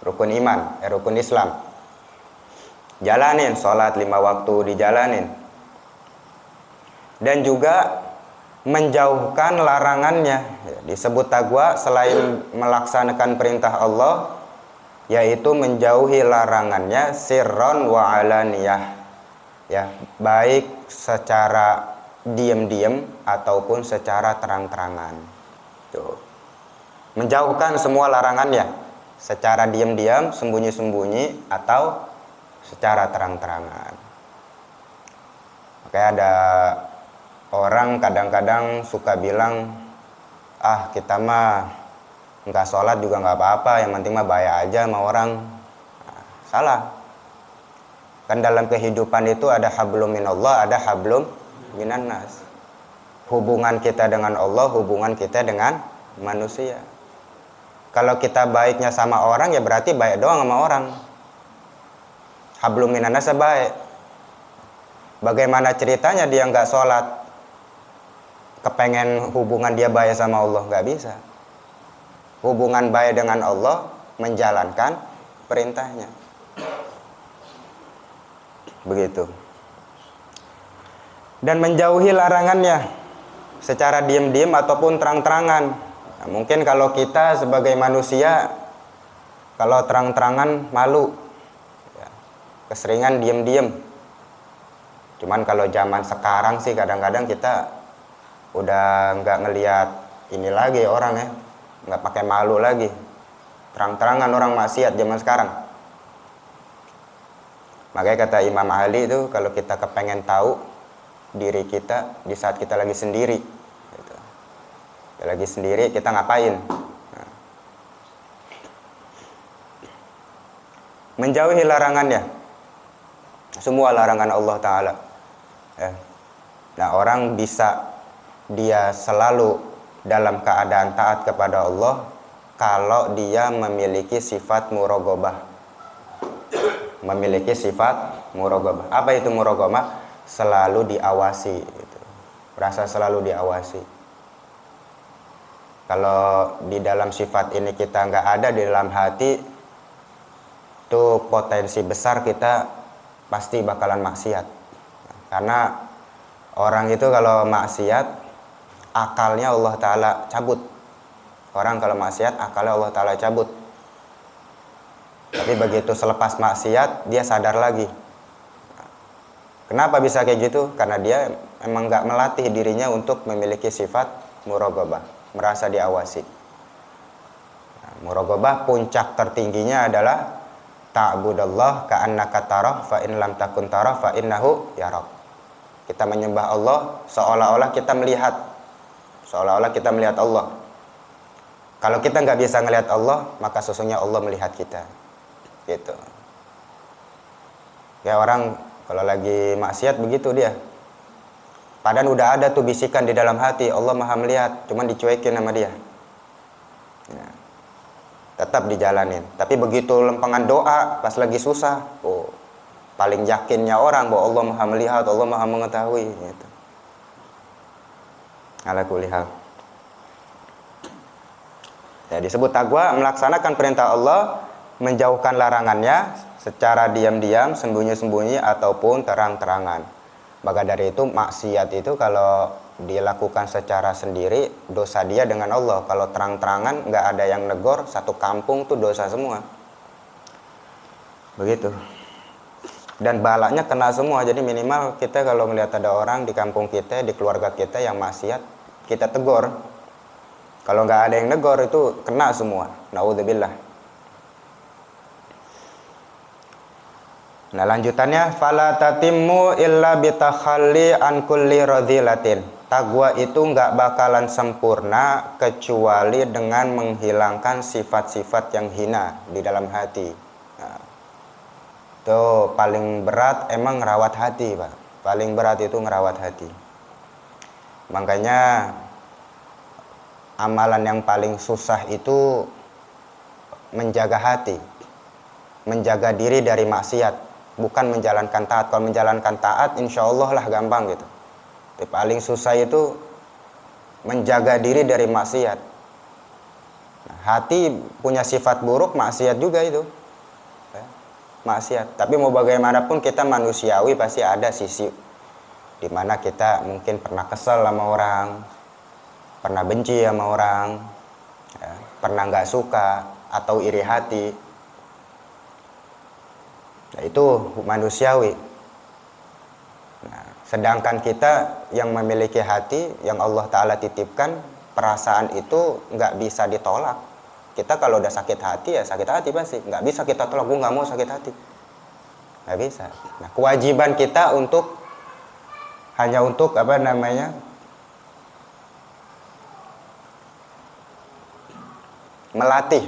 rukun iman, rukun Islam. Jalanin sholat 5 waktu, dijalanin. Dan juga menjauhkan larangannya. Disebut taqwa selain melaksanakan perintah Allah, yaitu menjauhi larangannya sirron wa alaniyah. Ya, baik secara diam-diam ataupun secara terang-terangan. Tuh. Menjauhkan semua larangannya secara diam-diam, sembunyi-sembunyi atau secara terang-terangan. Makanya ada orang kadang-kadang suka bilang, ah kita mah nggak sholat juga nggak apa-apa, yang penting mah baik aja sama orang. Nah, salah. Kan dalam kehidupan itu ada hablum minallah, ada hablum minannas. Hubungan kita dengan Allah, hubungan kita dengan manusia. Kalau kita baiknya sama orang, ya berarti baik doang sama orang. Hablum minannas baik. Bagaimana ceritanya dia nggak sholat, kepengen hubungan dia baik sama Allah? Nggak bisa. Hubungan baik dengan Allah menjalankan perintahnya. Begitu. Dan menjauhi larangannya secara diam-diam ataupun terang-terangan. Nah, mungkin kalau kita sebagai manusia, kalau terang-terangan malu, ya, keseringan diam-diam. Cuman kalau zaman sekarang sih kadang-kadang kita udah nggak ngelihat ini lagi orang ya, nggak pakai malu lagi. Terang-terangan orang maksiat zaman sekarang. Makanya kata Imam Ali itu, kalau kita kepengen tahu diri kita di saat kita lagi sendiri, gitu. Kita lagi sendiri, kita ngapain? Nah. Menjauhi larangannya, semua larangan Allah Ta'ala. Ya. Nah, orang bisa dia selalu dalam keadaan taat kepada Allah kalau dia memiliki sifat muraqabah. Memiliki sifat muraqabah. Apa itu muraqabah? Selalu diawasi gitu. Rasa selalu diawasi. Kalau di dalam sifat ini kita nggak ada di dalam hati, itu potensi besar kita pasti bakalan maksiat. Karena orang itu kalau maksiat, akalnya Allah Ta'ala cabut. Orang kalau maksiat, akalnya Allah Ta'ala cabut. Tapi begitu selepas maksiat, dia sadar lagi. Kenapa bisa kayak gitu? Karena dia emang nggak melatih dirinya untuk memiliki sifat muraqabah, merasa diawasi. Nah, muraqabah puncak tertingginya adalah ta'budallah ka'annaka tarah fa in lam takun tarah fa innahu yarak. Kita menyembah Allah seolah-olah kita melihat. Seolah-olah kita melihat Allah. Kalau kita nggak bisa melihat Allah, maka sesungguhnya Allah melihat kita. Gitu. Ya orang kalau lagi maksiat begitu dia. Padahal udah ada tuh bisikan di dalam hati, Allah Maha melihat, cuman dicuekin sama dia. Ya. Tetap dijalanin. Tapi begitu lempengan doa, pas lagi susah, oh, paling yakinnya orang bahwa Allah Maha melihat, Allah Maha mengetahui. Gitu. Ala kulli hal. Ya, disebut taqwa melaksanakan perintah Allah, menjauhkan larangannya secara diam-diam, sembunyi-sembunyi ataupun terang-terangan. Maka dari itu maksiat itu kalau dilakukan secara sendiri, dosa dia dengan Allah. Kalau terang-terangan nggak ada yang negor, satu kampung tuh dosa semua. Begitu. Dan balanya kena semua. Jadi minimal kita kalau melihat ada orang di kampung kita, di keluarga kita yang maksiat, kita tegur. Kalau nggak ada yang negor itu kena semua. Naudzubillah. Nah lanjutannya, fala tatimmu illa bitakhalli an kulli radhilatin. Taqwa itu nggak bakalan sempurna kecuali dengan menghilangkan sifat-sifat yang hina di dalam hati. Nah, itu paling berat emang ngerawat hati, Pak. Paling berat itu ngerawat hati. Makanya amalan yang paling susah itu menjaga hati, menjaga diri dari maksiat. Bukan menjalankan taat. Kalau menjalankan taat insya Allah lah gampang gitu. Tapi paling susah itu menjaga diri dari maksiat. Nah, hati punya sifat buruk, maksiat juga itu. Maksiat. Tapi mau bagaimanapun kita manusiawi pasti ada sisi dimana kita mungkin pernah kesel sama orang, pernah benci sama orang, ya, pernah nggak suka atau iri hati. Nah, itu manusiawi. Nah, sedangkan kita yang memiliki hati yang Allah Ta'ala titipkan, perasaan itu nggak bisa ditolak. Kita kalau udah sakit hati ya sakit hati pasti, nggak bisa kita tolak. Gue nggak mau sakit hati, nggak bisa. Nah, kewajiban kita hanya untuk melatih